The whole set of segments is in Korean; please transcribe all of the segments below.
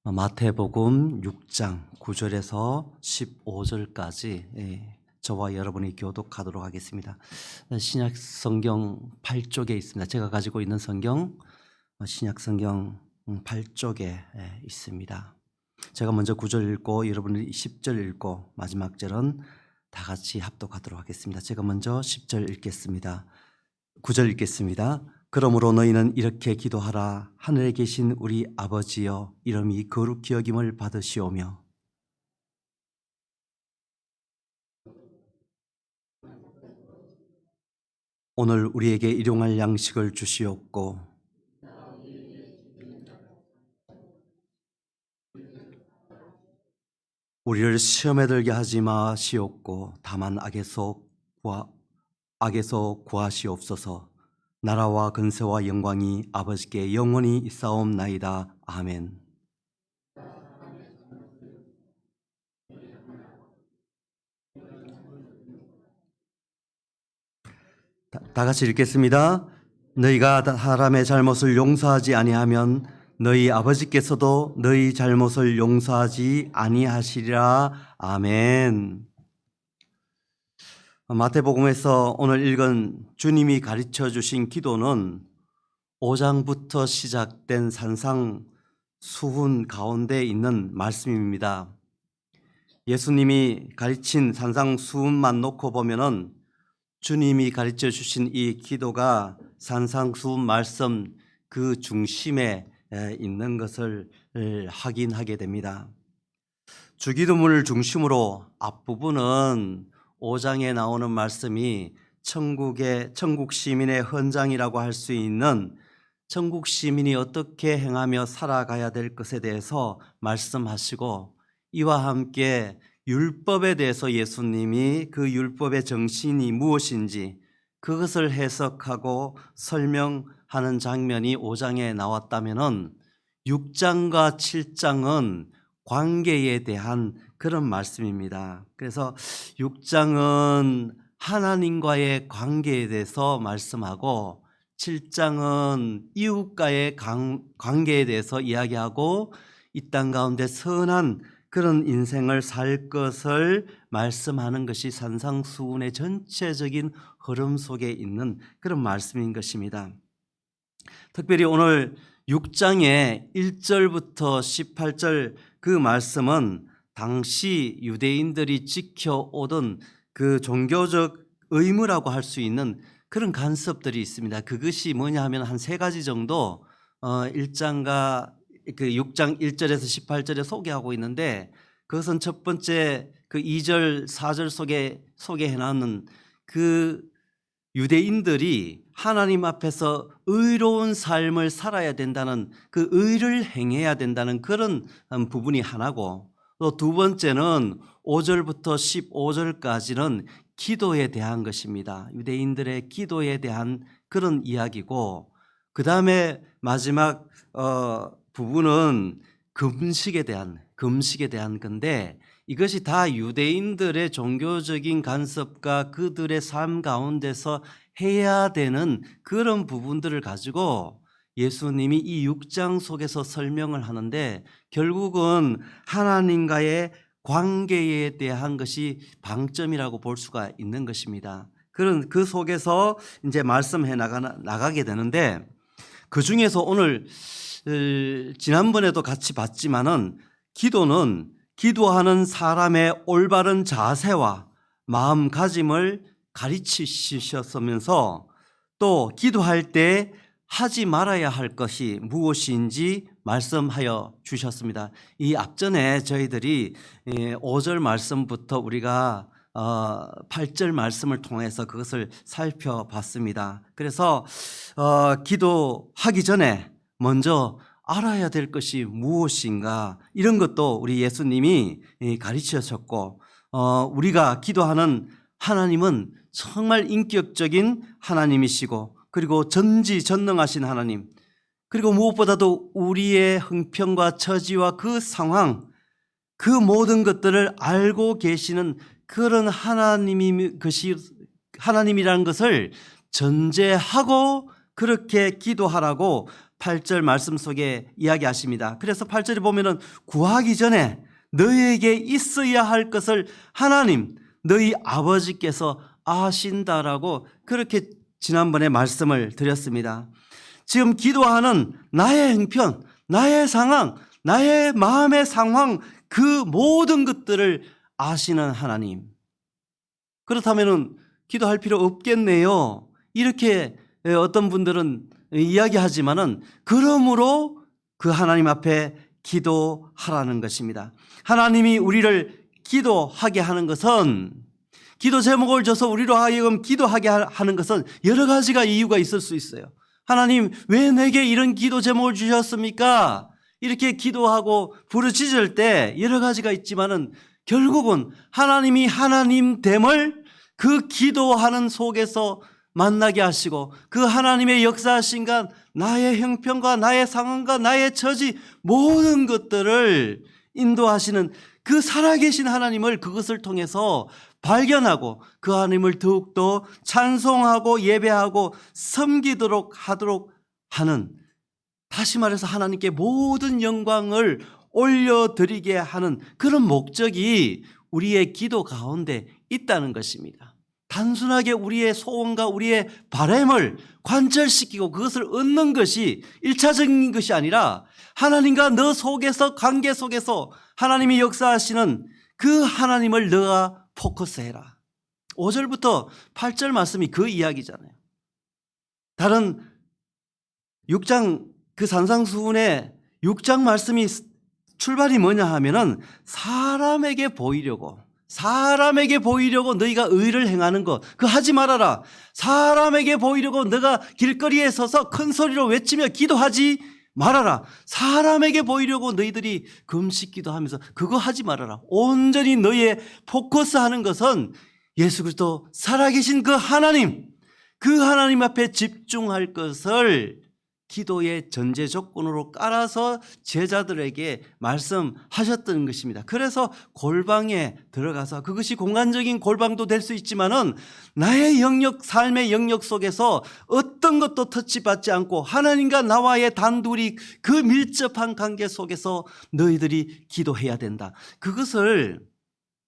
마태복음 6장 9절에서 15절까지 저와 여러분이 교독하도록 하겠습니다. 신약 성경 8쪽에 있습니다. 제가 가지고 있는 성경 신약 성경 8쪽에 있습니다. 제가 먼저 9절 읽고 여러분이 10절 읽고 마지막 절은 다 같이 합독하도록 하겠습니다. 제가 먼저 10절 읽겠습니다. 9절 읽겠습니다. 그러므로 너희는 이렇게 기도하라. 하늘에 계신 우리 아버지여, 이름이 거룩히 여김을 받으시오며 오늘 우리에게 일용할 양식을 주시옵고 우리를 시험에 들게 하지 마시옵고 다만 악에서 구하시옵소서. 나라와 근세와 영광이 아버지께 영원히 있사옵나이다. 아멘. 다 같이 읽겠습니다. 너희가 사람의 잘못을 용서하지 아니하면 너희 아버지께서도 너희 잘못을 용서하지 아니하시리라. 아멘. 마태복음에서 오늘 읽은 주님이 가르쳐 주신 기도는 5장부터 시작된 산상수훈 가운데 있는 말씀입니다. 예수님이 가르친 산상수훈만 놓고 보면은 주님이 가르쳐 주신 이 기도가 산상수훈 말씀 그 중심에 있는 것을 확인하게 됩니다. 주기도문을 중심으로 앞부분은 5장에 나오는 말씀이 천국 시민의 헌장이라고 할 수 있는 천국 시민이 어떻게 행하며 살아가야 될 것에 대해서 말씀하시고, 이와 함께 율법에 대해서 예수님이 그 율법의 정신이 무엇인지 그것을 해석하고 설명하는 장면이 5장에 나왔다면은 6장과 7장은 관계에 대한 그런 말씀입니다. 그래서 6장은 하나님과의 관계에 대해서 말씀하고 7장은 이웃과의 관계에 대해서 이야기하고 이 땅 가운데 선한 그런 인생을 살 것을 말씀하는 것이 산상수훈의 전체적인 흐름 속에 있는 그런 말씀인 것입니다. 특별히 오늘 6장의 1절부터 18절 그 말씀은 당시 유대인들이 지켜오던 그 종교적 의무라고 할 수 있는 그런 간섭들이 있습니다. 그것이 뭐냐 하면 한 세 가지 정도 1장과 그 6장 1절에서 18절에 소개하고 있는데, 그것은 첫 번째 그 2절 4절 속에 소개해 놨는 그 유대인들이 하나님 앞에서 의로운 삶을 살아야 된다는, 그 의를 행해야 된다는 그런 부분이 하나고, 또 두 번째는 5절부터 15절까지는 기도에 대한 것입니다. 유대인들의 기도에 대한 그런 이야기고, 그 다음에 마지막 부분은 금식에 대한 건데, 이것이 다 유대인들의 종교적인 간섭과 그들의 삶 가운데서 해야 되는 그런 부분들을 가지고 예수님이 이 6장 속에서 설명을 하는데, 결국은 하나님과의 관계에 대한 것이 방점이라고 볼 수가 있는 것입니다. 그런 그 속에서 이제 말씀해 나가게 되는데, 그 중에서 오늘 지난번에도 같이 봤지만은 기도는 기도하는 사람의 올바른 자세와 마음가짐을 가르치셨으면서 또 기도할 때 하지 말아야 할 것이 무엇인지 말씀하여 주셨습니다. 이 앞전에 저희들이 5절 말씀부터 우리가 8절 말씀을 통해서 그것을 살펴봤습니다. 그래서 기도하기 전에 먼저 알아야 될 것이 무엇인가, 이런 것도 우리 예수님이 가르치셨고, 우리가 기도하는 하나님은 정말 인격적인 하나님이시고, 그리고 전지전능하신 하나님, 그리고 무엇보다도 우리의 형편과 처지와 그 상황, 그 모든 것들을 알고 계시는 그런 하나님이라는 것을 전제하고 그렇게 기도하라고 8절 말씀 속에 이야기하십니다. 그래서 8절에 보면은 구하기 전에 너희에게 있어야 할 것을 하나님 너희 아버지께서 아신다라고 그렇게 지난번에 말씀을 드렸습니다. 지금 기도하는 나의 형편, 나의 상황, 나의 마음의 상황 그 모든 것들을 아시는 하나님. 그렇다면 기도할 필요 없겠네요. 이렇게 어떤 분들은 이야기하지만은 그러므로 그 하나님 앞에 기도하라는 것입니다. 하나님이 우리를 기도하게 하는 것은 기도 제목을 줘서 우리로 하여금 기도하게 하는 것은 여러 가지가 이유가 있을 수 있어요. 하나님 왜 내게 이런 기도 제목을 주셨습니까? 이렇게 기도하고 부르짖을 때 여러 가지가 있지만은 결국은 하나님이 하나님됨을 그 기도하는 속에서 만나게 하시고 그 하나님의 역사하신가 나의 형편과 나의 상황과 나의 처지 모든 것들을 인도하시는 그 살아계신 하나님을 그것을 통해서 발견하고 그 하나님을 더욱더 찬송하고 예배하고 섬기도록 하도록 하는, 다시 말해서 하나님께 모든 영광을 올려드리게 하는 그런 목적이 우리의 기도 가운데 있다는 것입니다. 단순하게 우리의 소원과 우리의 바람을 관철시키고 그것을 얻는 것이 1차적인 것이 아니라 하나님과 너 속에서 관계 속에서 하나님이 역사하시는 그 하나님을 너가 포커스해라. 5절부터 8절 말씀이 그 이야기잖아요. 다른 6장 그 산상수훈의 6장 말씀이 출발이 뭐냐 하면은 사람에게 보이려고 너희가 의를 행하는 것 그거 하지 말아라. 사람에게 보이려고 너가 길거리에 서서 큰 소리로 외치며 기도하지 말아라. 사람에게 보이려고 너희들이 금식 기도하면서 그거 하지 말아라. 온전히 너의 포커스하는 것은 예수 그리스도 살아계신 그 하나님, 그 하나님 앞에 집중할 것을 기도의 전제 조건으로 깔아서 제자들에게 말씀하셨던 것입니다. 그래서 골방에 들어가서 그것이 공간적인 골방도 될 수 있지만은 나의 영역, 삶의 영역 속에서 어떤 것도 터치받지 않고 하나님과 나와의 단둘이 그 밀접한 관계 속에서 너희들이 기도해야 된다. 그것을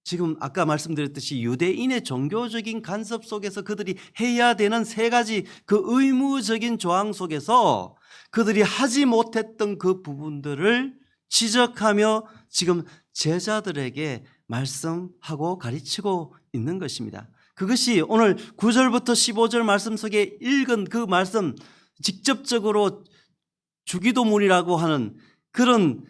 지금 아까 말씀드렸듯이 유대인의 종교적인 간섭 속에서 그들이 해야 되는 세 가지 그 의무적인 조항 속에서 그들이 하지 못했던 그 부분들을 지적하며 지금 제자들에게 말씀하고 가르치고 있는 것입니다. 그것이 오늘 9절부터 15절 말씀 속에 읽은 그 말씀 직접적으로 주기도문이라고 하는 그런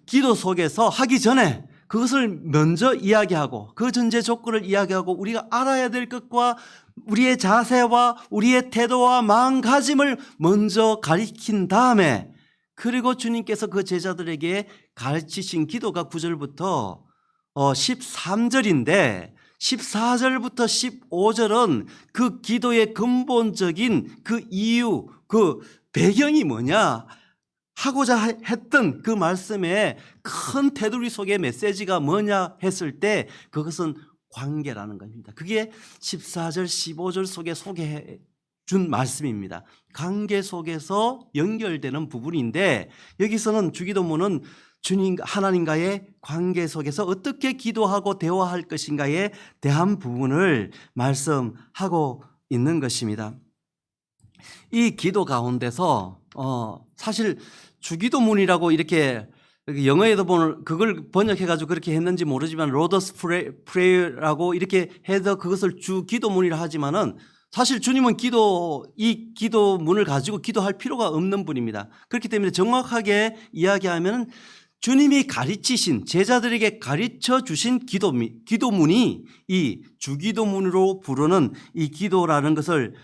기도 속에서 하기 전에 그것을 먼저 이야기하고 그 전제 조건을 이야기하고 우리가 알아야 될 것과 우리의 자세와 우리의 태도와 마음가짐을 먼저 가르친 다음에 그리고 주님께서 그 제자들에게 가르치신 기도가 9절부터 13절인데 14절부터 15절은 그 기도의 근본적인 그 이유, 그 배경이 뭐냐 하고자 했던 그 말씀의 큰 테두리 속의 메시지가 뭐냐 했을 때 그것은 관계라는 겁니다. 그게 14절 15절 속에 소개해 준 말씀입니다. 관계 속에서 연결되는 부분인데 여기서는 주기도문은 주님 하나님과의 관계 속에서 어떻게 기도하고 대화할 것인가에 대한 부분을 말씀하고 있는 것입니다. 이 기도 가운데서 사실 주기도문이라고 이렇게 영어에도 보면 그걸 번역해가지고 그렇게 했는지 모르지만 로더스 프레이어라고 이렇게 해서 그것을 주기도문이라 하지만은 사실 주님은 이 기도문을 가지고 기도할 필요가 없는 분입니다. 그렇기 때문에 정확하게 이야기하면 주님이 가르치신 제자들에게 가르쳐 주신 기도문이 이 주기도문으로 부르는 이 기도라는 것을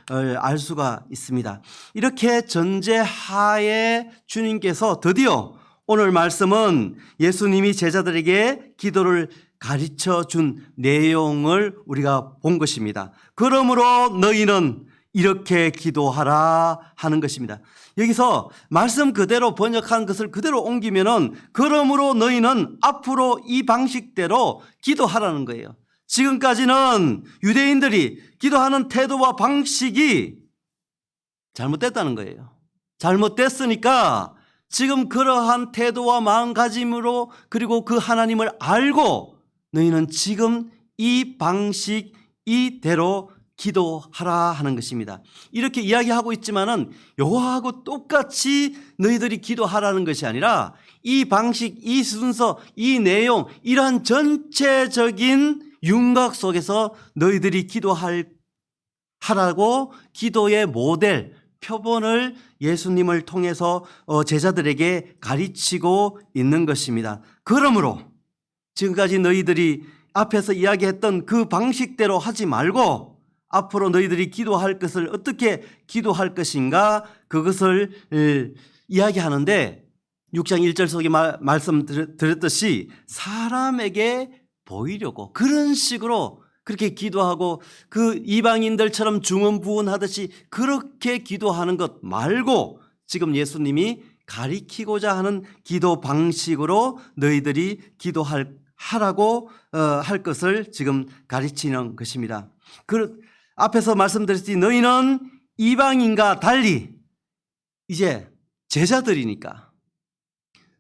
알 수가 있습니다. 이렇게 전제하에 주님께서 드디어 오늘 말씀은 예수님이 제자들에게 기도를 가르쳐 준 내용을 우리가 본 것입니다. 그러므로 너희는 이렇게 기도하라 하는 것입니다. 여기서 말씀 그대로 번역한 것을 그대로 옮기면은 그러므로 너희는 앞으로 이 방식대로 기도하라는 거예요. 지금까지는 유대인들이 기도하는 태도와 방식이 잘못됐다는 거예요. 잘못됐으니까 지금 그러한 태도와 마음가짐으로 그리고 그 하나님을 알고 너희는 지금 이 방식 이대로 기도하라 하는 것입니다. 이렇게 이야기하고 있지만은 여호와하고 똑같이 너희들이 기도하라는 것이 아니라 이 방식, 이 순서, 이 내용, 이러한 전체적인 윤곽 속에서 너희들이 하라고 기도의 모델, 표본을 예수님을 통해서 제자들에게 가르치고 있는 것입니다. 그러므로 지금까지 너희들이 앞에서 이야기했던 그 방식대로 하지 말고 앞으로 너희들이 기도할 것을 어떻게 기도할 것인가 그것을 이야기하는데 6장 1절 속에 말씀드렸듯이 사람에게 보이려고 그런 식으로 그렇게 기도하고 그 이방인들처럼 중언부언하듯이 그렇게 기도하는 것 말고 지금 예수님이 가리키고자 하는 기도 방식으로 너희들이 하라고 할 것을 지금 가르치는 것입니다. 앞에서 말씀드렸듯이 너희는 이방인과 달리 이제 제자들이니까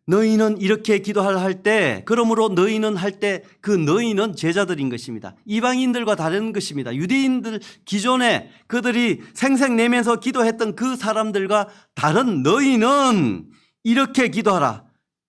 너희는 이렇게 기도할 때 그러므로 너희는 할 때 그 너희는 제자들인 것입니다. 이방인들과 다른 것입니다. 유대인들 기존에 그들이 생색내면서 기도했던 그 사람들과 다른 너희는 이렇게 기도하라.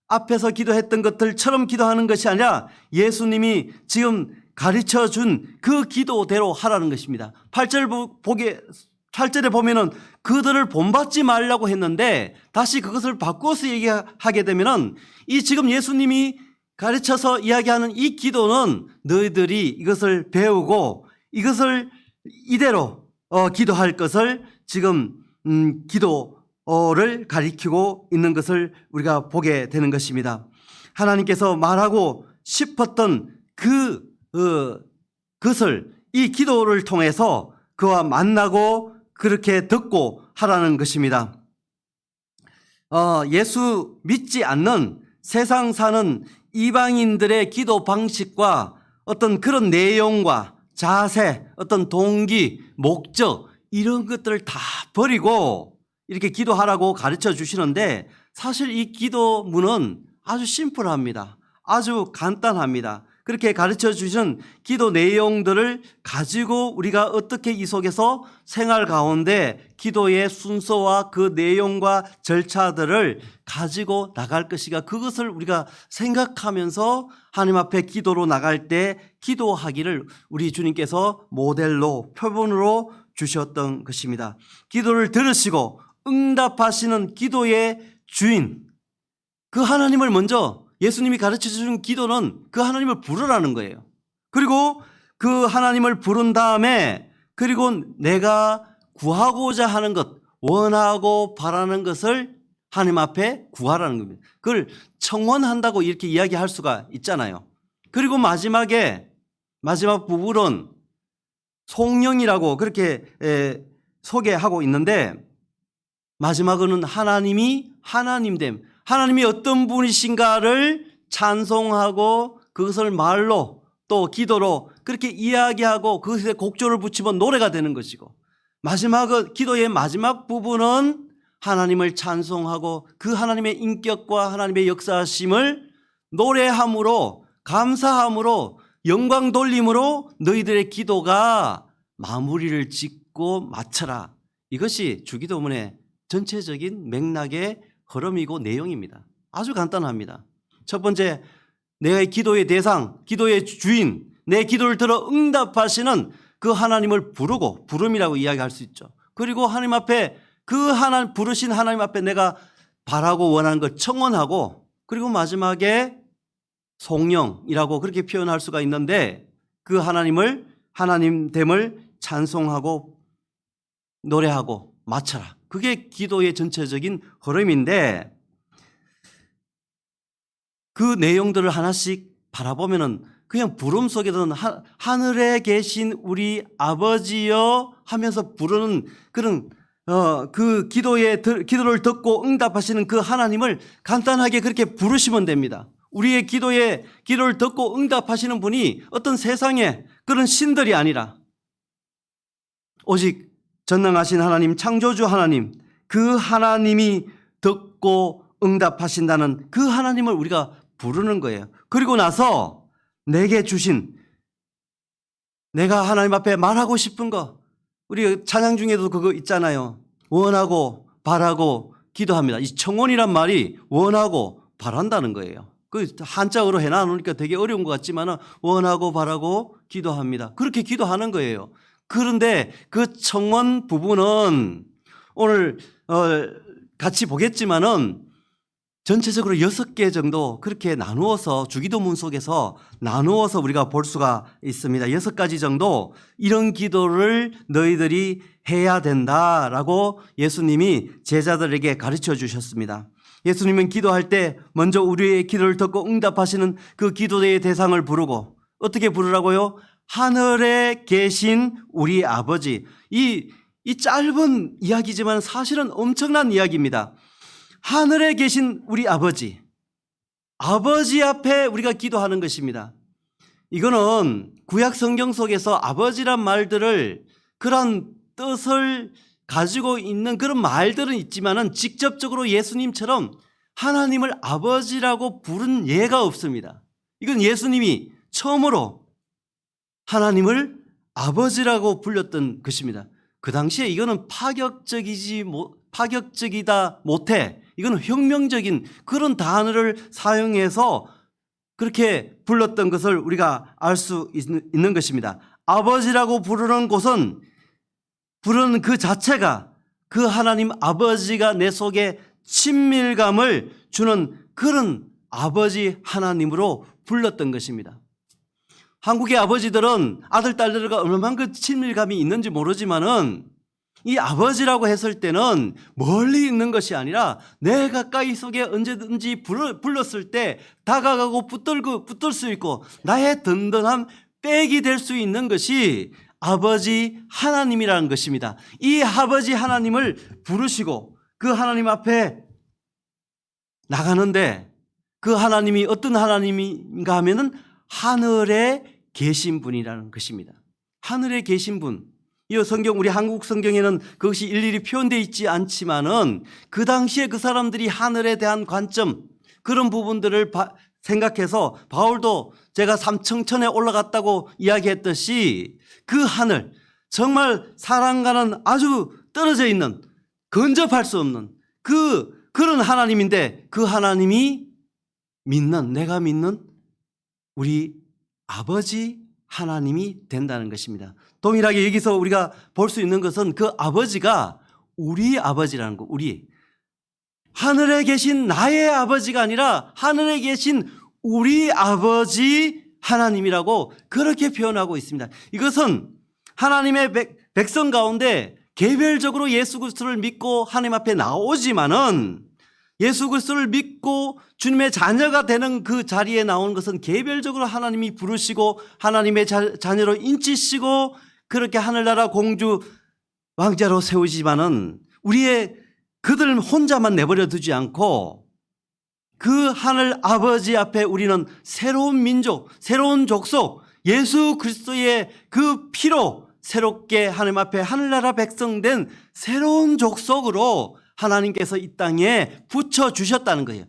앞에서 기도했던 것들처럼 기도하는 것이 아니라 예수님이 지금 가르쳐 준 그 기도대로 하라는 것입니다. 8절에 보면은 그들을 본받지 말라고 했는데 다시 그것을 바꿔서 얘기하게 되면은 이 지금 예수님이 가르쳐서 이야기하는 이 기도는 너희들이 이것을 배우고 이것을 이대로 기도할 것을 지금 기도를 가리키고 있는 것을 우리가 보게 되는 것입니다. 하나님께서 말하고 싶었던 그것을 이 기도를 통해서 그와 만나고 그렇게 듣고 하라는 것입니다. 예수 믿지 않는 세상 사는 이방인들의 기도 방식과 어떤 그런 내용과 자세, 어떤 동기, 목적 이런 것들을 다 버리고 이렇게 기도하라고 가르쳐 주시는데 사실 이 기도문은 아주 심플합니다. 아주 간단합니다. 그렇게 가르쳐 주신 기도 내용들을 가지고 우리가 어떻게 이 속에서 생활 가운데 기도의 순서와 그 내용과 절차들을 가지고 나갈 것이가 그것을 우리가 생각하면서 하나님 앞에 기도로 나갈 때 기도하기를 우리 주님께서 모델로 표본으로 주셨던 것입니다. 기도를 들으시고 응답하시는 기도의 주인 그 하나님을 먼저 예수님이 가르쳐 주신 기도는 그 하나님을 부르라는 거예요. 그리고 그 하나님을 부른 다음에 그리고 내가 구하고자 하는 것, 원하고 바라는 것을 하나님 앞에 구하라는 겁니다. 그걸 청원한다고 이렇게 이야기할 수가 있잖아요. 그리고 마지막 부분은 송영이라고 그렇게 소개하고 있는데 마지막은 하나님이 하나님됨. 하나님이 어떤 분이신가를 찬송하고 그것을 말로 또 기도로 그렇게 이야기하고 그것에 곡조를 붙이면 노래가 되는 것이고 기도의 마지막 부분은 하나님을 찬송하고 그 하나님의 인격과 하나님의 역사하심을 노래함으로 감사함으로 영광 돌림으로 너희들의 기도가 마무리를 짓고 마쳐라. 이것이 주기도문의 전체적인 맥락의 흐름이고 내용입니다. 아주 간단합니다. 첫 번째, 내 기도의 대상, 기도의 주인, 내 기도를 들어 응답하시는 그 하나님을 부름이라고 이야기할 수 있죠. 그리고 하나님 앞에 부르신 하나님 앞에 내가 바라고 원하는 걸 청원하고 그리고 마지막에 송영이라고 그렇게 표현할 수가 있는데 그 하나님됨을 찬송하고 노래하고 마쳐라. 그게 기도의 전체적인 흐름인데 그 내용들을 하나씩 바라보면은 그냥 부름 속에서는 하늘에 계신 우리 아버지여 하면서 부르는 그런 그 기도를 듣고 응답하시는 그 하나님을 간단하게 그렇게 부르시면 됩니다. 우리의 기도를 듣고 응답하시는 분이 어떤 세상의 그런 신들이 아니라 오직 전능하신 하나님, 창조주 하나님, 그 하나님이 듣고 응답하신다는 그 하나님을 우리가 부르는 거예요. 그리고 나서 내게 주신, 내가 하나님 앞에 말하고 싶은 거, 우리 찬양 중에도 그거 있잖아요. 원하고 바라고 기도합니다. 이 청원이란 말이 원하고 바란다는 거예요. 그 한자어로 해놔놓으니까 되게 어려운 것 같지만 원하고 바라고 기도합니다. 그렇게 기도하는 거예요. 그런데 그 청원 부분은 오늘 같이 보겠지만은 전체적으로 6개 정도 그렇게 나누어서 주기도문 속에서 나누어서 우리가 볼 수가 있습니다. 6가지 정도 이런 기도를 너희들이 해야 된다라고 예수님이 제자들에게 가르쳐 주셨습니다. 예수님은 기도할 때 먼저 우리의 기도를 듣고 응답하시는 그 기도의 대상을 부르고 어떻게 부르라고요? 하늘에 계신 우리 아버지. 이 짧은 이야기지만 사실은 엄청난 이야기입니다. 하늘에 계신 우리 아버지, 아버지 앞에 우리가 기도하는 것입니다. 이거는 구약 성경 속에서 아버지란 말들을 그런 뜻을 가지고 있는 그런 말들은 있지만은 직접적으로 예수님처럼 하나님을 아버지라고 부른 예가 없습니다. 이건 예수님이 처음으로 하나님을 아버지라고 불렸던 것입니다. 그 당시에 이거는 파격적이다 못해 이거는 혁명적인 그런 단어를 사용해서 그렇게 불렀던 것을 우리가 알 수 있는 것입니다. 아버지라고 부르는 곳은 부르는 그 자체가 그 하나님 아버지가 내 속에 친밀감을 주는 그런 아버지 하나님으로 불렀던 것입니다. 한국의 아버지들은 아들, 딸들과 얼마만큼 친밀감이 있는지 모르지만은 이 아버지라고 했을 때는 멀리 있는 것이 아니라 내 가까이 속에 언제든지 불렀을 때 다가가고 붙들 수 있고 나의 든든한 백이 될 수 있는 것이 아버지 하나님이라는 것입니다. 이 아버지 하나님을 부르시고 그 하나님 앞에 나가는데 그 하나님이 어떤 하나님인가 하면은 하늘에 계신 분이라는 것입니다. 하늘에 계신 분. 이 성경, 우리 한국 성경에는 그것이 일일이 표현되어 있지 않지만은 그 당시에 그 사람들이 하늘에 대한 관점, 그런 부분들을 생각해서 바울도 제가 삼청천에 올라갔다고 이야기했듯이 그 하늘, 정말 사람과는 아주 떨어져 있는, 근접할 수 없는 그런 하나님인데 그 하나님이 내가 믿는 우리 아버지 하나님이 된다는 것입니다. 동일하게 여기서 우리가 볼 수 있는 것은 그 아버지가 우리 아버지라는 거, 우리. 하늘에 계신 나의 아버지가 아니라 하늘에 계신 우리 아버지 하나님이라고 그렇게 표현하고 있습니다. 이것은 하나님의 백성 가운데 개별적으로 예수 그리스도를 믿고 하나님 앞에 나오지만은 예수 그리스도를 믿고 주님의 자녀가 되는 그 자리에 나오는 것은 개별적으로 하나님이 부르시고 하나님의 자녀로 인치시고 그렇게 하늘나라 공주 왕자로 세우지만은 그들 혼자만 내버려 두지 않고 그 하늘 아버지 앞에 우리는 새로운 민족, 새로운 족속, 예수 그리스도의 그 피로 새롭게 하나님 앞에 하늘나라 백성된 새로운 족속으로 하나님께서 이 땅에 붙여주셨다는 거예요.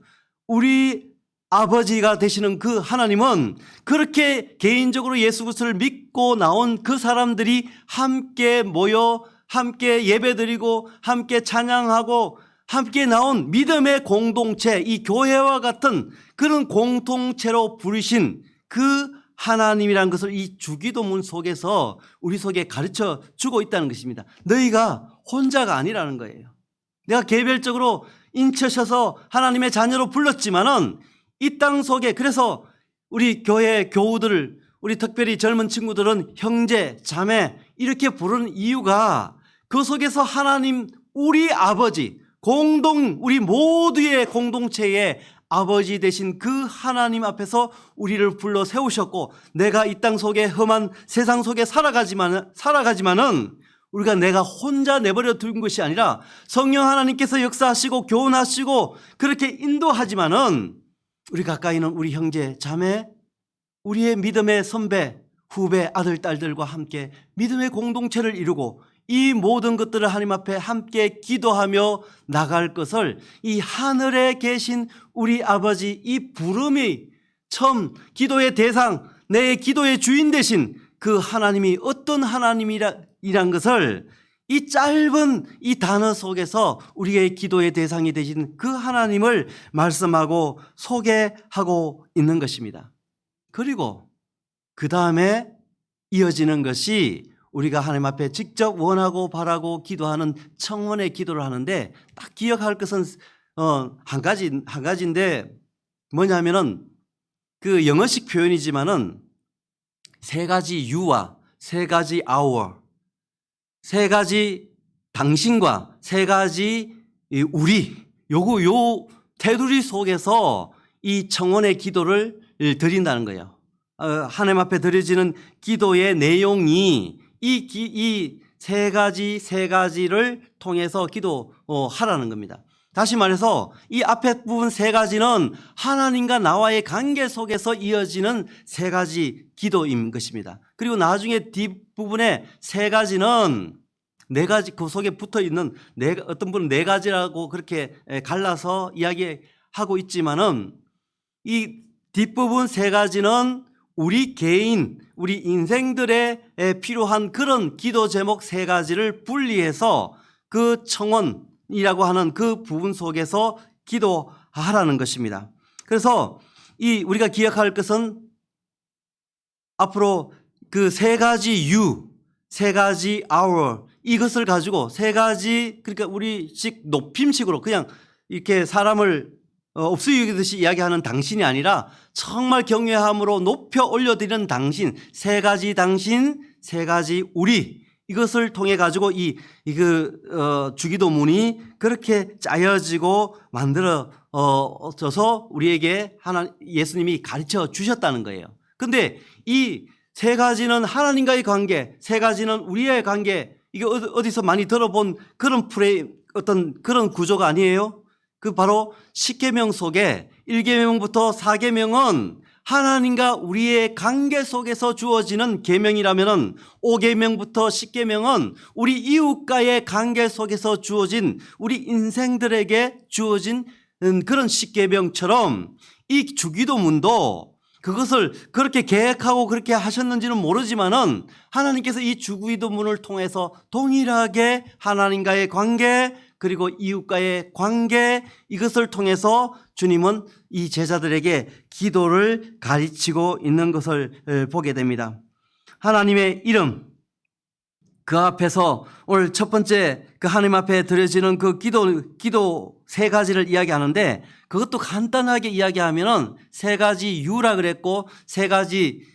우리 아버지가 되시는 그 하나님은 그렇게 개인적으로 예수 그리스도를 믿고 나온 그 사람들이 함께 모여 함께 예배드리고 함께 찬양하고 함께 나온 믿음의 공동체, 이 교회와 같은 그런 공동체로 부르신 그 하나님이라는 것을 이 주기도문 속에서 우리 속에 가르쳐 주고 있다는 것입니다. 너희가 혼자가 아니라는 거예요. 내가 개별적으로 인쳐셔서 하나님의 자녀로 불렀지만은 이 땅 속에, 그래서 우리 교회 교우들을, 우리 특별히 젊은 친구들은 형제, 자매 이렇게 부르는 이유가 그 속에서 하나님, 우리 아버지, 우리 모두의 공동체의 아버지 되신 그 하나님 앞에서 우리를 불러 세우셨고, 내가 이 땅 속에 험한 세상 속에 살아가지만은 우리가 내가 혼자 내버려 둔 것이 아니라 성령 하나님께서 역사하시고 교훈하시고 그렇게 인도하지만은 우리 가까이 있는 우리 형제, 자매, 우리의 믿음의 선배, 후배, 아들, 딸들과 함께 믿음의 공동체를 이루고 이 모든 것들을 하나님 앞에 함께 기도하며 나갈 것을 이 하늘에 계신 우리 아버지 이 부름이 처음 기도의 대상, 내 기도의 주인 되신 그 하나님이 어떤 하나님이란 것을 이 짧은 이 단어 속에서 우리의 기도의 대상이 되신 그 하나님을 말씀하고 소개하고 있는 것입니다. 그리고 그 다음에 이어지는 것이 우리가 하나님 앞에 직접 원하고 바라고 기도하는 청원의 기도를 하는데 딱 기억할 것은 한 가지인데 뭐냐면은 그 영어식 표현이지만은 세 가지 you와 세 가지 our, 세 가지 당신과 세 가지 우리, 요 테두리 속에서 이 청원의 기도를 드린다는 거예요. 하나님 앞에 드려지는 기도의 내용이 이 세 가지를 통해서 기도하라는 겁니다. 다시 말해서 이 앞에 부분 세 가지는 하나님과 나와의 관계 속에서 이어지는 세 가지 기도인 것입니다. 그리고 나중에 뒷부분에 세 가지는 네 가지, 그 속에 붙어 있는 어떤 분은 네 가지라고 그렇게 갈라서 이야기하고 있지만은 이 뒷부분 세 가지는 우리 개인, 우리 인생들에 필요한 그런 기도 제목 세 가지를 분리해서 그 청원이라고 하는 그 부분 속에서 기도하라는 것입니다. 그래서 우리가 기억할 것은 앞으로 그 세 가지 you, 세 가지 our 이것을 가지고 세 가지, 그러니까 우리식 높임식으로 그냥 이렇게 사람을 없이 여기듯이 이야기하는 당신이 아니라 정말 경외함으로 높여 올려드리는 당신, 세 가지 당신, 세 가지 우리, 이것을 통해 가지고 주기도문이 그렇게 짜여지고 만들어져서 우리에게 예수님이 가르쳐 주셨다는 거예요. 근데 이 세 가지는 하나님과의 관계, 세 가지는 우리의 관계, 이게 어디서 많이 들어본 그런 어떤 그런 구조가 아니에요? 그 바로 십계명 속에 1계명부터 4계명은 하나님과 우리의 관계 속에서 주어지는 계명이라면은 5계명부터 10계명은 우리 이웃과의 관계 속에서 주어진 우리 인생들에게 주어진 그런 십계명처럼 이 주기도문도 그것을 그렇게 계획하고 그렇게 하셨는지는 모르지만은 하나님께서 이 주기도문을 통해서 동일하게 하나님과의 관계 그리고 이웃과의 관계 이것을 통해서 주님은 이 제자들에게 기도를 가르치고 있는 것을 보게 됩니다. 하나님의 이름, 그 앞에서 오늘 첫 번째 그 하나님 앞에 드려지는 그 기도 세 가지를 이야기하는데 그것도 간단하게 이야기하면은 세 가지 유라 그랬고 세 가지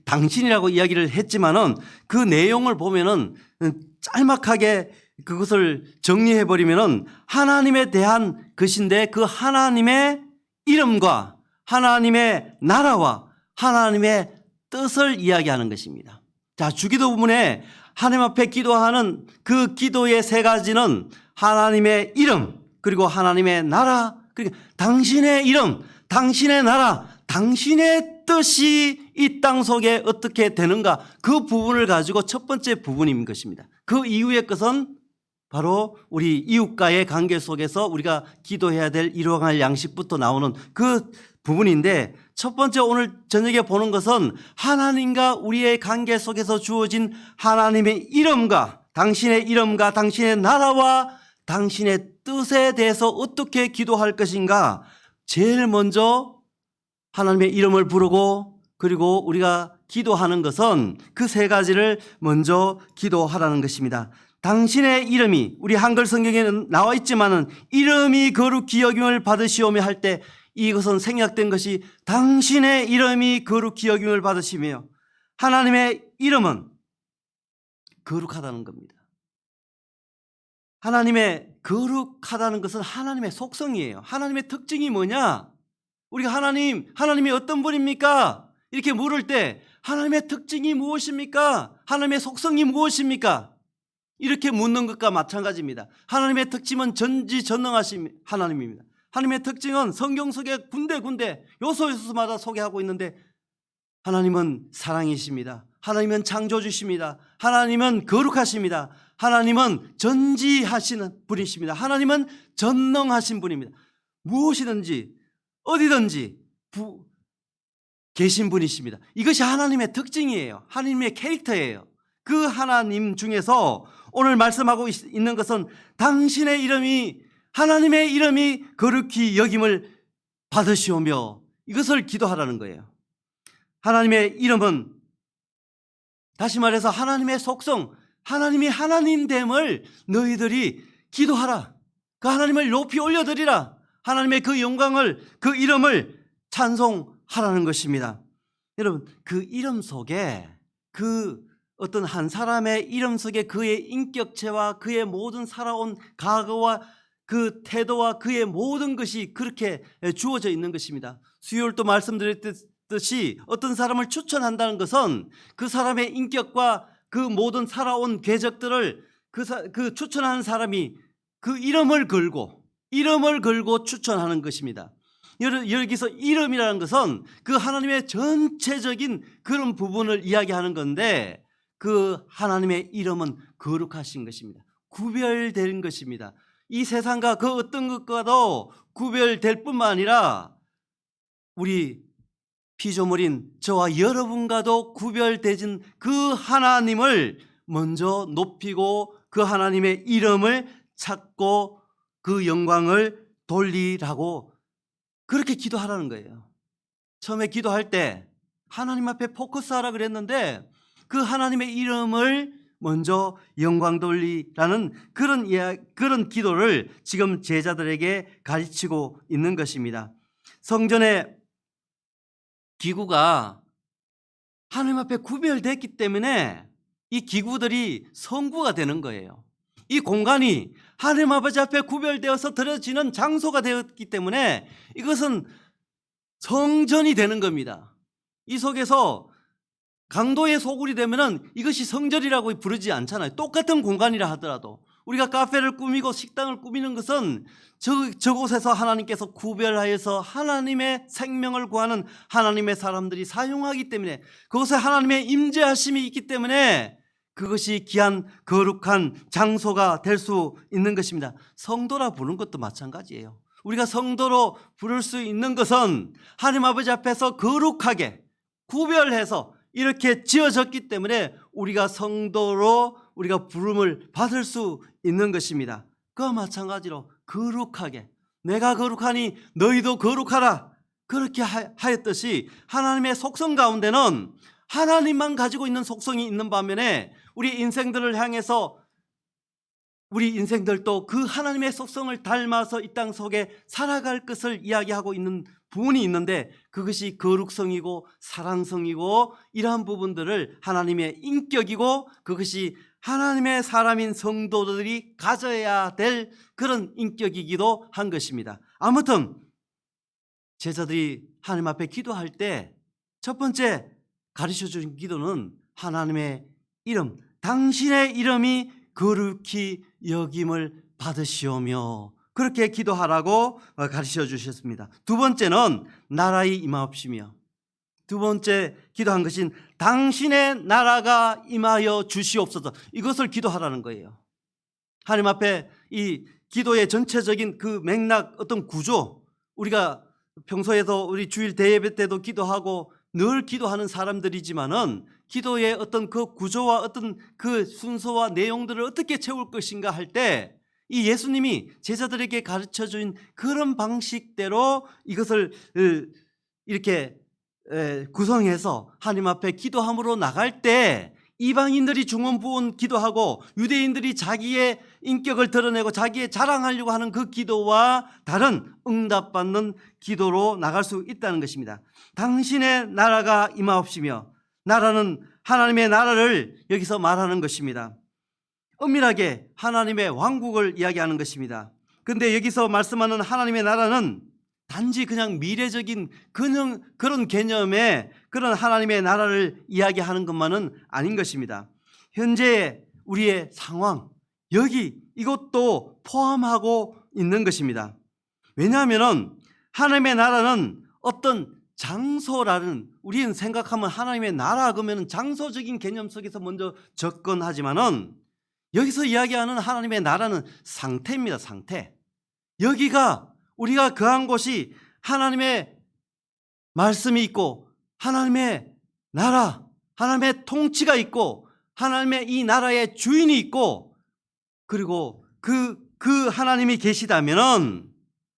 당신이라고 이야기를 했지만은 그 내용을 보면은 짤막하게 그것을 정리해 버리면은 하나님에 대한 것인데 그 하나님의 이름과 하나님의 나라와 하나님의 뜻을 이야기하는 것입니다. 자, 주기도문에 하나님 앞에 기도하는 그 기도의 세 가지는 하나님의 이름 그리고 하나님의 나라 그리고 당신의 이름, 당신의 나라, 당신의 뜻이 이 땅 속에 어떻게 되는가 그 부분을 가지고 첫 번째 부분인 것입니다. 그 이후의 것은 바로 우리 이웃과의 관계 속에서 우리가 기도해야 될 일용할 양식부터 나오는 그 부분인데 첫 번째 오늘 저녁에 보는 것은 하나님과 우리의 관계 속에서 주어진 하나님의 이름과 당신의 나라와 당신의 뜻에 대해서 어떻게 기도할 것인가 제일 먼저 하나님의 이름을 부르고 그리고 우리가 기도하는 것은 그 세 가지를 먼저 기도하라는 것입니다. 당신의 이름이 우리 한글 성경에는 나와 있지만은 이름이 거룩히 여김을 받으시오며 할 때 이것은 생략된 것이 당신의 이름이 거룩히 여김을 받으시며 하나님의 이름은 거룩하다는 겁니다. 하나님의 거룩하다는 것은 하나님의 속성이에요. 하나님의 특징이 뭐냐? 우리가 하나님이 어떤 분입니까? 이렇게 물을 때 하나님의 특징이 무엇입니까? 하나님의 속성이 무엇입니까? 이렇게 묻는 것과 마찬가지입니다. 하나님의 특징은 전지전능하신 하나님입니다. 하나님의 특징은 성경 속에 군데 요소마다 소개하고 있는데 하나님은 사랑이십니다. 하나님은 창조주십니다. 하나님은 거룩하십니다. 하나님은 전지하시는 분이십니다. 하나님은 전능하신 분입니다. 무엇이든지 어디든지 계신 분이십니다. 이것이 하나님의 특징이에요. 하나님의 캐릭터예요. 그 하나님 중에서 오늘 말씀하고 있는 것은 당신의 이름이, 하나님의 이름이 거룩히 여김을 받으시오며, 이것을 기도하라는 거예요. 하나님의 이름은, 다시 말해서 하나님의 속성, 하나님이 하나님됨을 너희들이 기도하라. 그 하나님을 높이 올려드리라. 하나님의 그 영광을, 그 이름을 찬송하라는 것입니다. 여러분, 그 이름 속에, 그 어떤 한 사람의 이름 속에 그의 인격체와 그의 모든 살아온 과거와 그 태도와 그의 모든 것이 그렇게 주어져 있는 것입니다. 수요일도 말씀드렸듯이 어떤 사람을 추천한다는 것은 그 사람의 인격과 그 모든 살아온 궤적들을 그 추천하는 사람이 그 이름을 걸고 추천하는 것입니다. 여기서 이름이라는 것은 그 하나님의 전체적인 그런 부분을 이야기하는 건데, 그 하나님의 이름은 거룩하신 것입니다. 구별된 것입니다. 이 세상과 그 어떤 것과도 구별될 뿐만 아니라 우리 피조물인 저와 여러분과도 구별되진 그 하나님을 먼저 높이고 그 하나님의 이름을 찾고 그 영광을 돌리라고 그렇게 기도하라는 거예요. 처음에 기도할 때 하나님 앞에 포커스하라 그랬는데 그 하나님의 이름을 먼저 영광 돌리라는 그런 기도를 지금 제자들에게 가르치고 있는 것입니다. 성전의 기구가 하나님 앞에 구별됐기 때문에 이 기구들이 성구가 되는 거예요. 이 공간이 하나님 아버지 앞에 구별되어서 드려지는 장소가 되었기 때문에 이것은 성전이 되는 겁니다. 이 속에서 강도의 소굴이 되면은 이것이 성전이라고 부르지 않잖아요. 똑같은 공간이라 하더라도 우리가 카페를 꾸미고 식당을 꾸미는 것은 저곳에서 하나님께서 구별하여서 하나님의 생명을 구하는 하나님의 사람들이 사용하기 때문에, 그곳에 하나님의 임재하심이 있기 때문에 그것이 귀한 거룩한 장소가 될 수 있는 것입니다. 성도라 부르는 것도 마찬가지예요. 우리가 성도로 부를 수 있는 것은 하나님 아버지 앞에서 거룩하게 구별해서 이렇게 지어졌기 때문에 우리가 성도로 우리가 부름을 받을 수 있는 것입니다. 그와 마찬가지로 거룩하게, 내가 거룩하니 너희도 거룩하라, 그렇게 하였듯이 하나님의 속성 가운데는 하나님만 가지고 있는 속성이 있는 반면에 우리 인생들을 향해서 우리 인생들도 그 하나님의 속성을 닮아서 이 땅 속에 살아갈 것을 이야기하고 있는 부분이 있는데, 그것이 거룩성이고 사랑성이고 이러한 부분들을 하나님의 인격이고 그것이 하나님의 사람인 성도들이 가져야 될 그런 인격이기도 한 것입니다. 아무튼 제자들이 하나님 앞에 기도할 때 첫 번째 가르쳐준 기도는 하나님의 이름, 당신의 이름이 거룩히 여김을 받으시오며, 그렇게 기도하라고 가르쳐 주셨습니다. 두 번째는 나라의 임하옵시며, 두 번째 기도한 것은 당신의 나라가 임하여 주시옵소서, 이것을 기도하라는 거예요. 하나님 앞에 이 기도의 전체적인 그 맥락, 어떤 구조, 우리가 평소에도 우리 주일 대예배 때도 기도하고 늘 기도하는 사람들이지만은 기도의 어떤 그 구조와 어떤 그 순서와 내용들을 어떻게 채울 것인가 할 때 이 예수님이 제자들에게 가르쳐 준 그런 방식대로 이것을 이렇게 구성해서 하나님 앞에 기도함으로 나갈 때 이방인들이 중언부언 기도하고 유대인들이 자기의 인격을 드러내고 자기의 자랑하려고 하는 그 기도와 다른 응답받는 기도로 나갈 수 있다는 것입니다. 당신의 나라가 임하옵시며, 나라는 하나님의 나라를 여기서 말하는 것입니다. 엄밀하게 하나님의 왕국을 이야기하는 것입니다. 그런데 여기서 말씀하는 하나님의 나라는 단지 그냥 미래적인 그런 개념의 그런 하나님의 나라를 이야기하는 것만은 아닌 것입니다. 현재 우리의 상황, 여기 이것도 포함하고 있는 것입니다. 왜냐하면 하나님의 나라는 어떤 장소라는, 우리는 생각하면 하나님의 나라 그러면 장소적인 개념 속에서 먼저 접근하지만은 여기서 이야기하는 하나님의 나라는 상태입니다. 상태. 여기가 우리가 거한 곳이 하나님의 말씀이 있고 하나님의 나라, 하나님의 통치가 있고 하나님의 이 나라의 주인이 있고 그리고 그 하나님이 계시다면은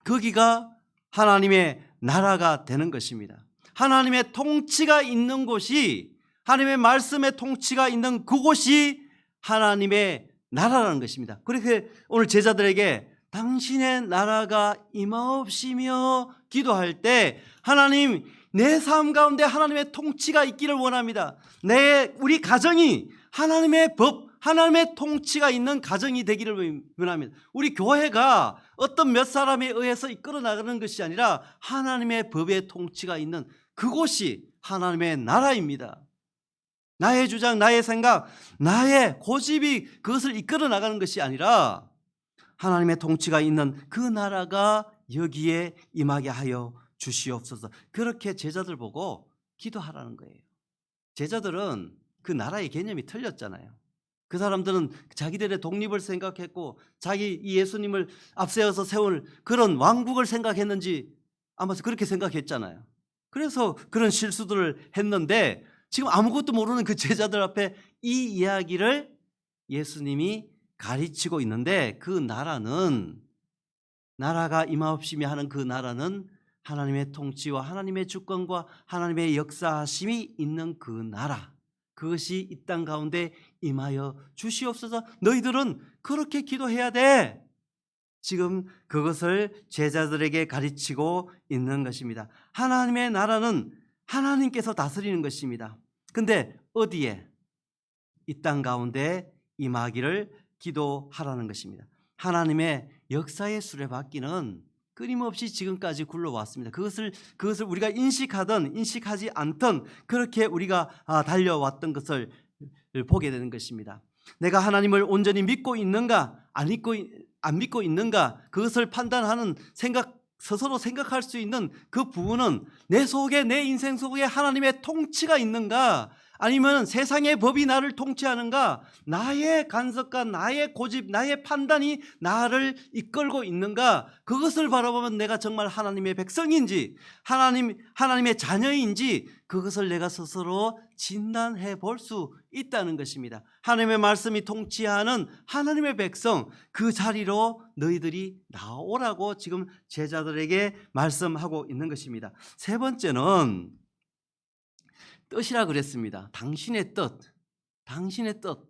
거기가 하나님의 나라가 되는 것입니다. 하나님의 통치가 있는 곳이, 하나님의 말씀의 통치가 있는 그곳이 하나님의 나라라는 것입니다. 그렇게 오늘 제자들에게 당신의 나라가 임하옵시며 기도할 때 하나님, 내 삶 가운데 하나님의 통치가 있기를 원합니다. 우리 가정이 하나님의 법, 하나님의 통치가 있는 가정이 되기를 원합니다. 우리 교회가 어떤 몇 사람에 의해서 이끌어 나가는 것이 아니라 하나님의 법의 통치가 있는 그곳이 하나님의 나라입니다. 나의 주장, 나의 생각, 나의 고집이 그것을 이끌어 나가는 것이 아니라 하나님의 통치가 있는 그 나라가 여기에 임하게 하여 주시옵소서. 그렇게 제자들 보고 기도하라는 거예요. 제자들은 그 나라의 개념이 틀렸잖아요. 그 사람들은 자기들의 독립을 생각했고 자기 이 예수님을 앞세워서 세울 그런 왕국을 생각했는지 아마 그렇게 생각했잖아요. 그래서 그런 실수들을 했는데 지금 아무것도 모르는 그 제자들 앞에 이 이야기를 예수님이 가르치고 있는데, 그 나라는, 나라가 임하옵시며 하는 그 나라는 하나님의 통치와 하나님의 주권과 하나님의 역사하심이 있는 그 나라, 그것이 이 땅 가운데 임하여 주시옵소서. 너희들은 그렇게 기도해야 돼. 지금 그것을 제자들에게 가르치고 있는 것입니다. 하나님의 나라는 하나님께서 다스리는 것입니다. 근데 어디에? 이 땅 가운데 임하기를 기도하라는 것입니다. 하나님의 역사의 수레바퀴는 끊임없이 지금까지 굴러왔습니다. 그것을 우리가 인식하든 인식하지 않든 그렇게 우리가 달려왔던 것을 보게 되는 것입니다. 내가 하나님을 온전히 믿고 있는가 안 믿고 있는가, 그것을 판단하는 스스로 생각할 수 있는 그 부분은 내 속에, 내 인생 속에 하나님의 통치가 있는가, 아니면 세상의 법이 나를 통치하는가, 나의 간섭과 나의 고집, 나의 판단이 나를 이끌고 있는가, 그것을 바라보면 내가 정말 하나님의 백성인지 하나님의 자녀인지 그것을 내가 스스로 진단해 볼 수 있다는 것입니다. 하나님의 말씀이 통치하는 하나님의 백성, 그 자리로 너희들이 나오라고 지금 제자들에게 말씀하고 있는 것입니다. 세 번째는 뜻이라 그랬습니다. 당신의 뜻, 당신의 뜻.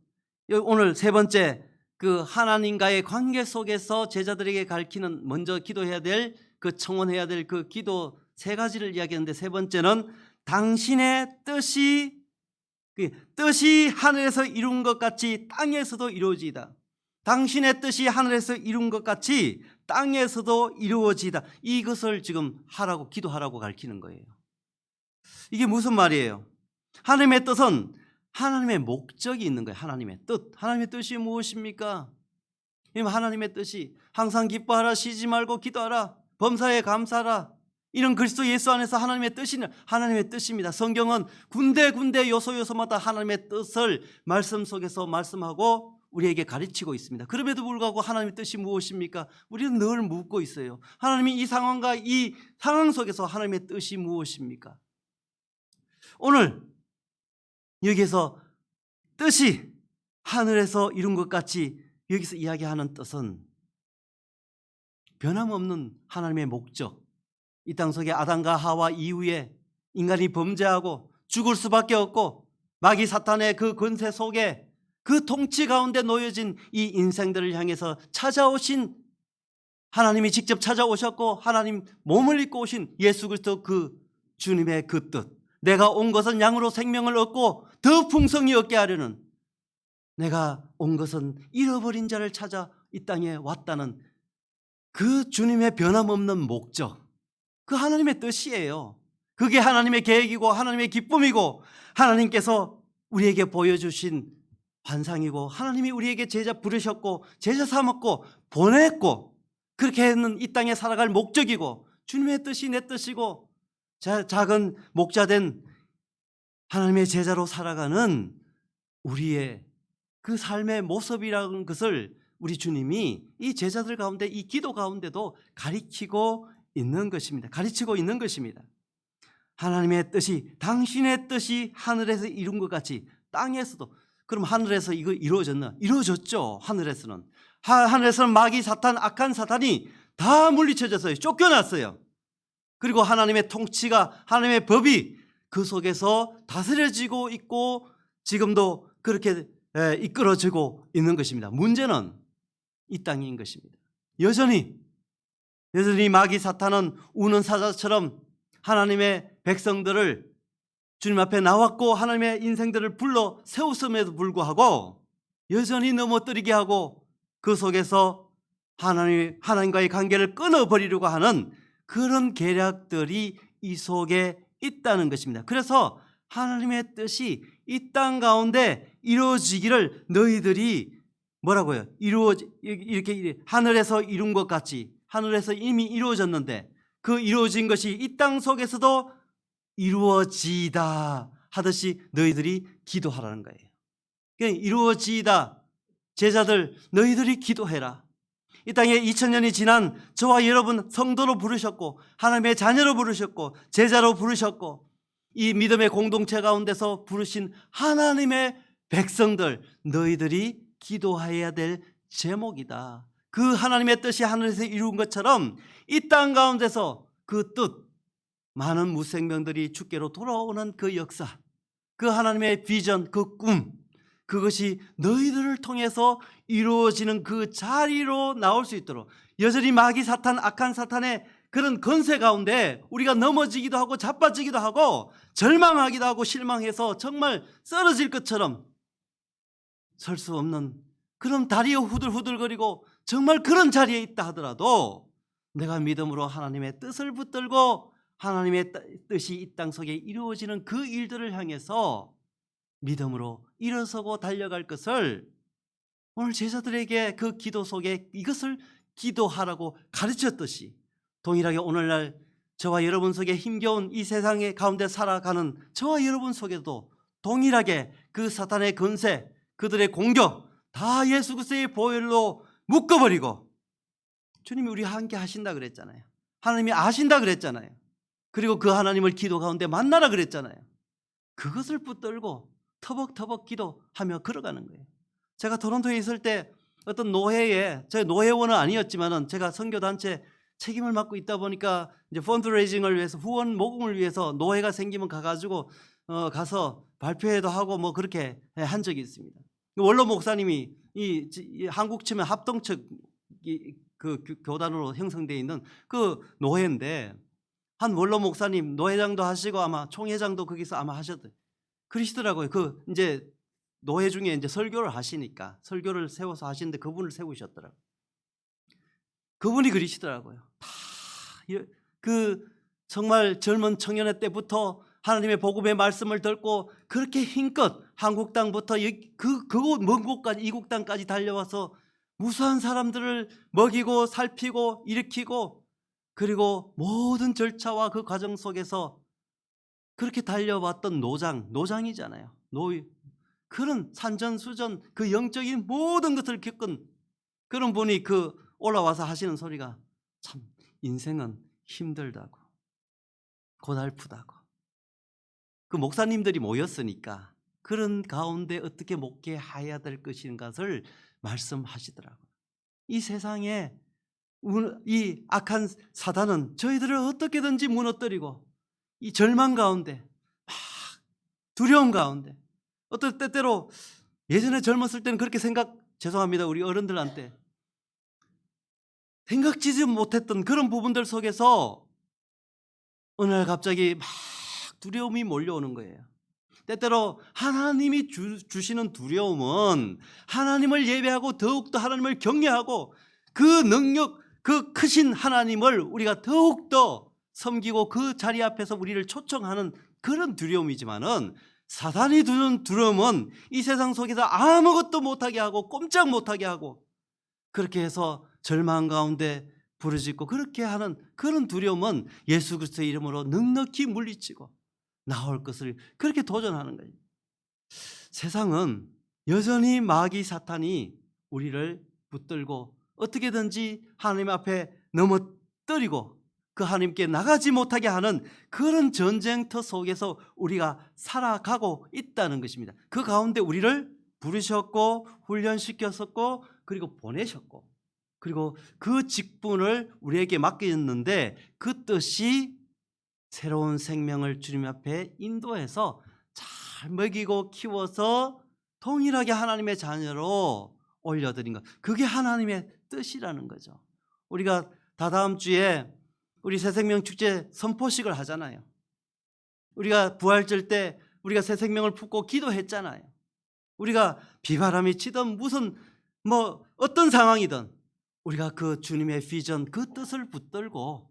오늘 세 번째, 그 하나님과의 관계 속에서 제자들에게 가르치는, 먼저 기도해야 될, 그 청원해야 될 그 기도 세 가지를 이야기했는데, 세 번째는 당신의 뜻이 하늘에서 이룬 것 같이 땅에서도 이루어지이다. 당신의 뜻이 하늘에서 이룬 것 같이 땅에서도 이루어지이다. 이것을 지금 하라고, 기도하라고 가르치는 거예요. 이게 무슨 말이에요? 하나님의 뜻은 하나님의 목적이 있는 거예요. 하나님의 뜻. 하나님의 뜻이 무엇입니까? 하나님의 뜻이 항상 기뻐하라, 쉬지 말고 기도하라, 범사에 감사하라, 이런 그리스도 예수 안에서 하나님의 뜻입니다. 성경은 군데 요소마다 하나님의 뜻을 말씀 속에서 말씀하고 우리에게 가르치고 있습니다. 그럼에도 불구하고 하나님의 뜻이 무엇입니까? 우리는 늘 묻고 있어요. 하나님이 이 상황과 이 상황 속에서 하나님의 뜻이 무엇입니까? 오늘 여기서 뜻이 하늘에서 이룬 것 같이 여기서 이야기하는 뜻은 변함없는 하나님의 목적, 이 땅 속에 아담과 하와 이후에 인간이 범죄하고 죽을 수밖에 없고 마귀 사탄의 그 권세 속에 그 통치 가운데 놓여진 이 인생들을 향해서 찾아오신 하나님이 직접 찾아오셨고 하나님 몸을 입고 오신 예수 그리스도, 그 주님의 그 뜻, 내가 온 것은 양으로 생명을 얻고 더 풍성히 얻게 하려는, 내가 온 것은 잃어버린 자를 찾아 이 땅에 왔다는 그 주님의 변함없는 목적, 그 하나님의 뜻이에요. 그게 하나님의 계획이고 하나님의 기쁨이고 하나님께서 우리에게 보여주신 환상이고, 하나님이 우리에게 제자 부르셨고 제자 삼았고 보냈고 그렇게 했는 이 땅에 살아갈 목적이고, 주님의 뜻이 내 뜻이고 작은 목자된 하나님의 제자로 살아가는 우리의 그 삶의 모습이라는 것을 우리 주님이 이 제자들 가운데, 이 기도 가운데도 가리키고 있는 것입니다. 가르치고 있는 것입니다. 하나님의 뜻이, 당신의 뜻이 하늘에서 이룬 것 같이 땅에서도. 그럼 하늘에서 이거 이루어졌나? 이루어졌죠. 하늘에서는. 하늘에서는 마귀 사탄, 악한 사탄이 다 물리쳐졌어요. 쫓겨났어요. 그리고 하나님의 통치가, 하나님의 법이 그 속에서 다스려지고 있고 지금도 그렇게 이끌어지고 있는 것입니다. 문제는 이 땅인 것입니다. 여전히 마귀 사탄은 우는 사자처럼 하나님의 백성들을 주님 앞에 나왔고 하나님의 인생들을 불러 세웠음에도 불구하고 여전히 넘어뜨리게 하고 그 속에서 하나님과의 관계를 끊어버리려고 하는 그런 계략들이 이 속에 있다는 것입니다. 그래서 하나님의 뜻이 이 땅 가운데 이루어지기를 너희들이 뭐라고요? 이렇게 하늘에서 이룬 것 같이, 하늘에서 이미 이루어졌는데 그 이루어진 것이 이 땅 속에서도 이루어지다 하듯이 너희들이 기도하라는 거예요. 그러니까 이루어지다. 제자들 너희들이 기도해라. 이 땅에 2000년이 지난 저와 여러분 성도로 부르셨고 하나님의 자녀로 부르셨고 제자로 부르셨고 이 믿음의 공동체 가운데서 부르신 하나님의 백성들, 너희들이 기도해야 될 제목이다. 그 하나님의 뜻이 하늘에서 이룬 것처럼 이 땅 가운데서 그 뜻, 많은 무생명들이 주께로 돌아오는 그 역사, 그 하나님의 비전, 그 꿈, 그것이 너희들을 통해서 이루어지는 그 자리로 나올 수 있도록, 여전히 마귀 사탄, 악한 사탄의 그런 건세 가운데 우리가 넘어지기도 하고 자빠지기도 하고 절망하기도 하고 실망해서 정말 쓰러질 것처럼 설 수 없는 그런 다리에 후들후들거리고 정말 그런 자리에 있다 하더라도 내가 믿음으로 하나님의 뜻을 붙들고 하나님의 뜻이 이 땅 속에 이루어지는 그 일들을 향해서 믿음으로 일어서고 달려갈 것을 오늘 제자들에게 그 기도 속에 이것을 기도하라고 가르쳤듯이 동일하게 오늘날 저와 여러분 속에 힘겨운 이 세상의 가운데 살아가는 저와 여러분 속에도 동일하게 그 사탄의 건세, 그들의 공격 다 예수 그리스도의 보혈로 묶어버리고, 주님이 우리와 함께 하신다 그랬잖아요. 하나님이 아신다 그랬잖아요. 그리고 그 하나님을 기도 가운데 만나라 그랬잖아요. 그것을 붙들고 터벅터벅 기도하며 걸어가는 거예요. 제가 토론토에 있을 때 어떤 노회에, 제 노회원은 아니었지만은 제가 선교단체 책임을 맡고 있다 보니까 이제 펀드레이징을 위해서, 후원 모금을 위해서 노회가 생기면 가가지고 가서 발표회도 하고 뭐 그렇게 한 적이 있습니다. 원로 목사님이 이 한국 치면 합동측 그 교단으로 형성되어 있는 그 노회인데, 한 원로 목사님 노회장도 하시고 아마 총회장도 거기서 아마 그러시더라고요. 그 이제 노회 중에 이제 설교를 하시니까 설교를 세워서 하시는데 그분을 세우셨더라고요. 그분이 그러시더라고요. 그 정말 젊은 청년의 때부터 하나님의 복음의 말씀을 듣고 그렇게 힘껏 한국 땅부터 그곳 먼 곳까지, 이국 땅까지 달려와서 무수한 사람들을 먹이고 살피고 일으키고, 그리고 모든 절차와 그 과정 속에서 그렇게 달려왔던 노장이잖아요. 그런 산전수전, 그 영적인 모든 것을 겪은 그런 분이 그 올라와서 하시는 소리가 참 인생은 힘들다고, 고달프다고. 그 목사님들이 모였으니까 그런 가운데 어떻게 목회해야 될 것인가를 말씀하시더라고요. 이 세상에 이 악한 사단은 저희들을 어떻게든지 무너뜨리고 이 절망 가운데, 막 두려움 가운데, 어떨 때때로 예전에 젊었을 때는 그렇게 죄송합니다 우리 어른들한테 생각지도 못했던 그런 부분들 속에서 어느 날 갑자기 막 두려움이 몰려오는 거예요. 때때로 하나님이 주시는 두려움은 하나님을 예배하고 더욱더 하나님을 경외하고 그 능력, 그 크신 하나님을 우리가 더욱더 섬기고 그 자리 앞에서 우리를 초청하는 그런 두려움이지만은, 사단이 주는 두려움은 이 세상 속에서 아무것도 못하게 하고 꼼짝 못하게 하고 그렇게 해서 절망 가운데 부르짖고 그렇게 하는 그런 두려움은 예수 그리스도의 이름으로 넉넉히 물리치고 나올 것을 그렇게 도전하는 거예요. 세상은 여전히 마귀 사탄이 우리를 붙들고 어떻게든지 하나님 앞에 넘어뜨리고 그 하나님께 나가지 못하게 하는 그런 전쟁터 속에서 우리가 살아가고 있다는 것입니다. 그 가운데 우리를 부르셨고 훈련시켰었고 그리고 보내셨고 그리고 그 직분을 우리에게 맡겼는데 그 뜻이 새로운 생명을 주님 앞에 인도해서 잘 먹이고 키워서 동일하게 하나님의 자녀로 올려드린 것. 그게 하나님의 뜻이라는 거죠. 우리가 다다음 주에 우리 새생명 축제 선포식을 하잖아요. 우리가 부활절 때 우리가 새 생명을 품고 기도했잖아요. 우리가 비바람이 치든 무슨 어떤 상황이든 우리가 그 주님의 비전 그 뜻을 붙들고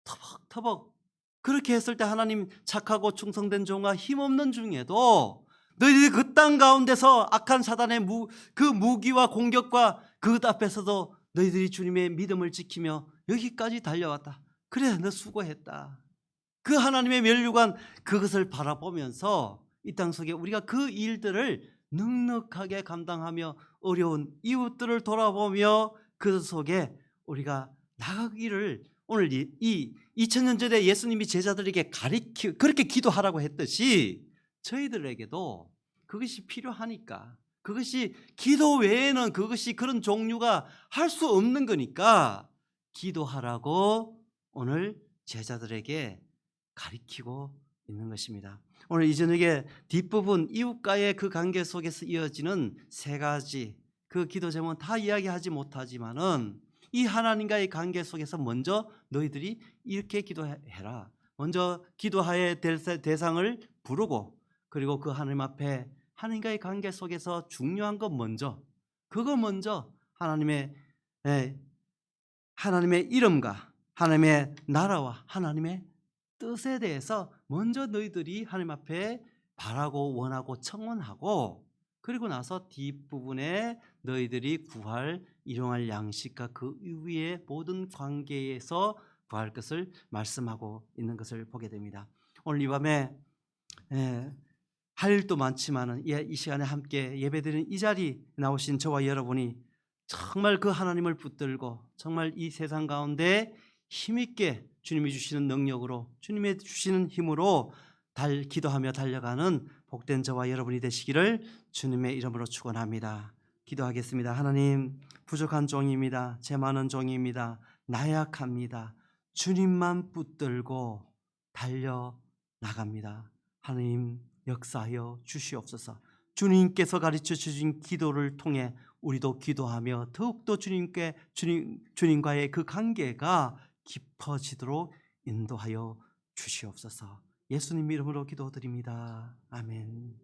터벅터벅 그렇게 했을 때 하나님 착하고 충성된 종과 힘없는 중에도 너희들이 그 땅 가운데서 악한 사단의 그 무기와 공격과 그 앞에서도 너희들이 주님의 믿음을 지키며 여기까지 달려왔다. 그래 너 수고했다. 그 하나님의 면류관 그것을 바라보면서 이 땅 속에 우리가 그 일들을 넉넉하게 감당하며 어려운 이웃들을 돌아보며 그 속에 우리가 나가기를 오늘 이 2000년 전에 예수님이 제자들에게 그렇게 기도하라고 했듯이 저희들에게도 그것이 필요하니까 그것이 기도 외에는 그것이 그런 종류가 할 수 없는 거니까 기도하라고 오늘 제자들에게 가리키고 있는 것입니다. 오늘 이 저녁에 뒷부분 이웃과의 그 관계 속에서 이어지는 세 가지 그 기도 제목은 다 이야기하지 못하지만은 이 하나님과의 관계 속에서 먼저 너희들이 이렇게 기도해라. 먼저 기도해야 될 대상을 부르고 그리고 그 하나님 앞에 하나님과의 관계 속에서 중요한 것 그거 먼저 하나님의 이름과 하나님의 나라와 하나님의 뜻에 대해서 먼저 너희들이 하나님 앞에 바라고 원하고 청원하고 그리고 나서 뒷부분에 너희들이 구할 일용할 양식과 그 이후의 모든 관계에서 구할 것을 말씀하고 있는 것을 보게 됩니다. 오늘 이 밤에 할 일도 많지만은 이 시간에 함께 예배드리는 이 자리 나오신 저와 여러분이 정말 그 하나님을 붙들고 정말 이 세상 가운데 힘있게 주님이 주시는 능력으로 주님이 주시는 힘으로 기도하며 달려가는 복된 저와 여러분이 되시기를 주님의 이름으로 축원합니다. 기도하겠습니다. 하나님, 부족한 종입니다. 제 많은 종입니다. 나약합니다. 주님만 붙들고 달려나갑니다. 하나님 역사하여 주시옵소서. 주님께서 가르쳐 주신 기도를 통해 우리도 기도하며 더욱더 주님과의 그 관계가 깊어지도록 인도하여 주시옵소서. 예수님 이름으로 기도드립니다. 아멘.